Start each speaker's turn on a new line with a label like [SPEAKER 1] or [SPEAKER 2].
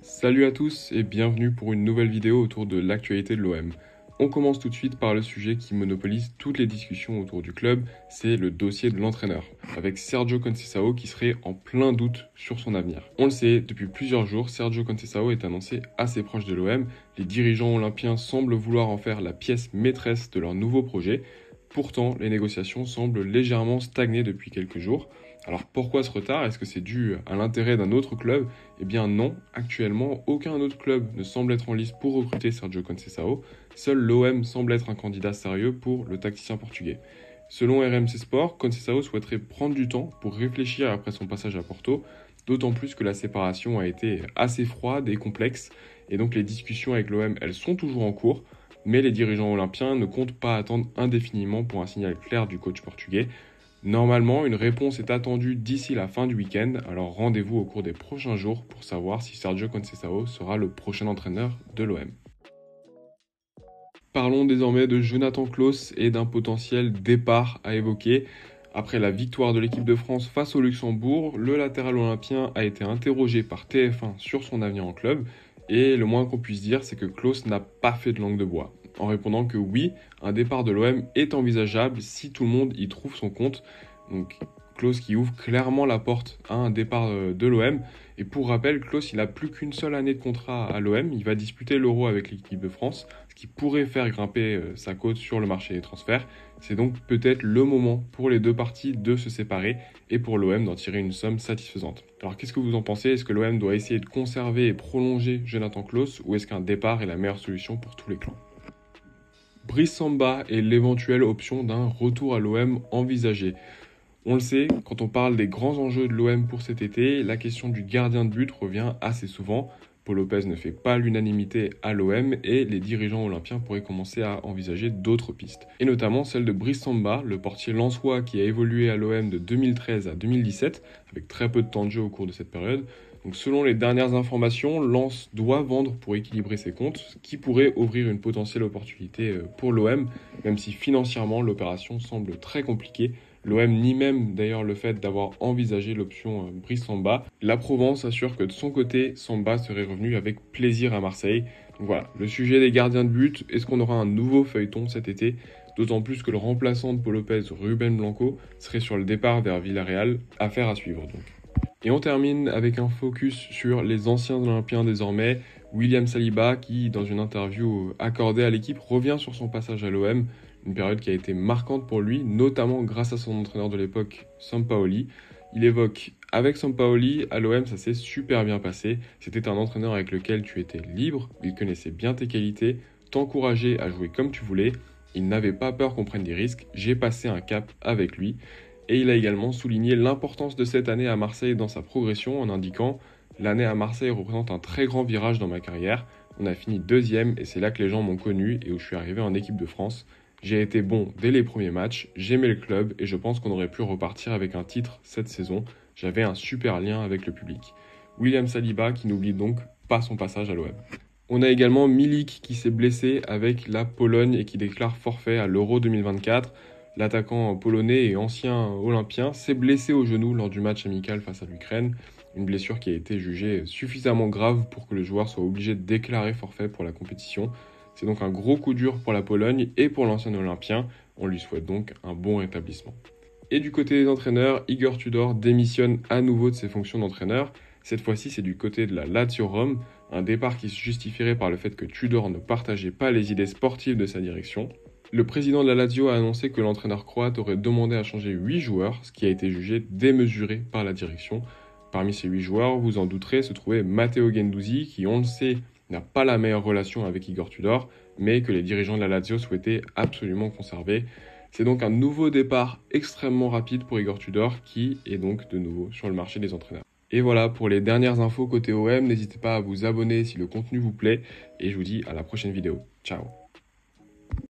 [SPEAKER 1] Salut à tous et bienvenue pour une nouvelle vidéo autour de l'actualité de l'OM. On commence tout de suite par le sujet qui monopolise toutes les discussions autour du club, c'est le dossier de l'entraîneur, avec Sergio Conceição qui serait en plein doute sur son avenir. On le sait, depuis plusieurs jours, Sergio Conceição est annoncé assez proche de l'OM, les dirigeants olympiens semblent vouloir en faire la pièce maîtresse de leur nouveau projet. Pourtant, les négociations semblent légèrement stagner depuis quelques jours. Alors pourquoi ce retard? Est-ce que c'est dû à l'intérêt d'un autre club? Eh bien non, actuellement aucun autre club ne semble être en lice pour recruter Sergio Conceição. Seul l'OM semble être un candidat sérieux pour le tacticien portugais. Selon RMC Sport, Conceição souhaiterait prendre du temps pour réfléchir après son passage à Porto, d'autant plus que la séparation a été assez froide et complexe, et donc les discussions avec l'OM, elles sont toujours en cours. Mais les dirigeants olympiens ne comptent pas attendre indéfiniment pour un signal clair du coach portugais. Normalement, une réponse est attendue d'ici la fin du week-end, alors rendez-vous au cours des prochains jours pour savoir si Sergio Conceição sera le prochain entraîneur de l'OM. Parlons désormais de Jonathan Clauss et d'un potentiel départ à évoquer. Après la victoire de l'équipe de France face au Luxembourg, le latéral olympien a été interrogé par TF1 sur son avenir en club. Et le moins qu'on puisse dire, c'est que Clauss n'a pas fait de langue de bois, en répondant que oui, un départ de l'OM est envisageable si tout le monde y trouve son compte. Donc Clauss qui ouvre clairement la porte à un départ de l'OM. Et pour rappel, Clauss, il n'a plus qu'une seule année de contrat à l'OM. Il va disputer l'Euro avec l'équipe de France, ce qui pourrait faire grimper sa cote sur le marché des transferts. C'est donc peut-être le moment pour les deux parties de se séparer et pour l'OM d'en tirer une somme satisfaisante. Alors qu'est-ce que vous en pensez? Est-ce que l'OM doit essayer de conserver et prolonger Jonathan Clauss ou est-ce qu'un départ est la meilleure solution pour tous les clans? Brice Samba est l'éventuelle option d'un retour à l'OM envisagé. On le sait, quand on parle des grands enjeux de l'OM pour cet été, la question du gardien de but revient assez souvent. Paul Lopez ne fait pas l'unanimité à l'OM et les dirigeants olympiens pourraient commencer à envisager d'autres pistes. Et notamment celle de Brice Samba, le portier lensois qui a évolué à l'OM de 2013 à 2017, avec très peu de temps de jeu au cours de cette période. Donc selon les dernières informations, Lens doit vendre pour équilibrer ses comptes, ce qui pourrait ouvrir une potentielle opportunité pour l'OM, même si financièrement l'opération semble très compliquée. L'OM nie même d'ailleurs le fait d'avoir envisagé l'option Brice Samba. La Provence assure que de son côté, Samba serait revenu avec plaisir à Marseille. Donc voilà, le sujet des gardiens de but, est-ce qu'on aura un nouveau feuilleton cet été? D'autant plus que le remplaçant de Paul Lopez, Ruben Blanco, serait sur le départ vers Villarreal, affaire à suivre donc. Et on termine avec un focus sur les anciens Olympiens désormais, William Saliba qui, dans une interview accordée à l'équipe, revient sur son passage à l'OM, une période qui a été marquante pour lui, notamment grâce à son entraîneur de l'époque, Sampaoli. Il évoque « Avec Sampaoli, à l'OM, ça s'est super bien passé. C'était un entraîneur avec lequel tu étais libre, il connaissait bien tes qualités, t'encourageait à jouer comme tu voulais, il n'avait pas peur qu'on prenne des risques, j'ai passé un cap avec lui. » Et il a également souligné l'importance de cette année à Marseille dans sa progression en indiquant « L'année à Marseille représente un très grand virage dans ma carrière. On a fini deuxième et c'est là que les gens m'ont connu et où je suis arrivé en équipe de France. J'ai été bon dès les premiers matchs, j'aimais le club et je pense qu'on aurait pu repartir avec un titre cette saison. J'avais un super lien avec le public. » William Saliba qui n'oublie donc pas son passage à l'OM. On a également Milik qui s'est blessé avec la Pologne et qui déclare forfait à l'Euro 2024. L'attaquant polonais et ancien olympien s'est blessé au genou lors du match amical face à l'Ukraine, une blessure qui a été jugée suffisamment grave pour que le joueur soit obligé de déclarer forfait pour la compétition. C'est donc un gros coup dur pour la Pologne et pour l'ancien olympien, on lui souhaite donc un bon rétablissement. Et du côté des entraîneurs, Igor Tudor démissionne à nouveau de ses fonctions d'entraîneur. Cette fois-ci, c'est du côté de la Lazio Rome, un départ qui se justifierait par le fait que Tudor ne partageait pas les idées sportives de sa direction. Le président de la Lazio a annoncé que l'entraîneur croate aurait demandé à changer 8 joueurs, ce qui a été jugé démesuré par la direction. Parmi ces 8 joueurs, vous en douterez, se trouvait Matteo Guendouzi, qui, on le sait, n'a pas la meilleure relation avec Igor Tudor, mais que les dirigeants de la Lazio souhaitaient absolument conserver. C'est donc un nouveau départ extrêmement rapide pour Igor Tudor, qui est donc de nouveau sur le marché des entraîneurs. Et voilà pour les dernières infos côté OM, n'hésitez pas à vous abonner si le contenu vous plaît, et je vous dis à la prochaine vidéo. Ciao!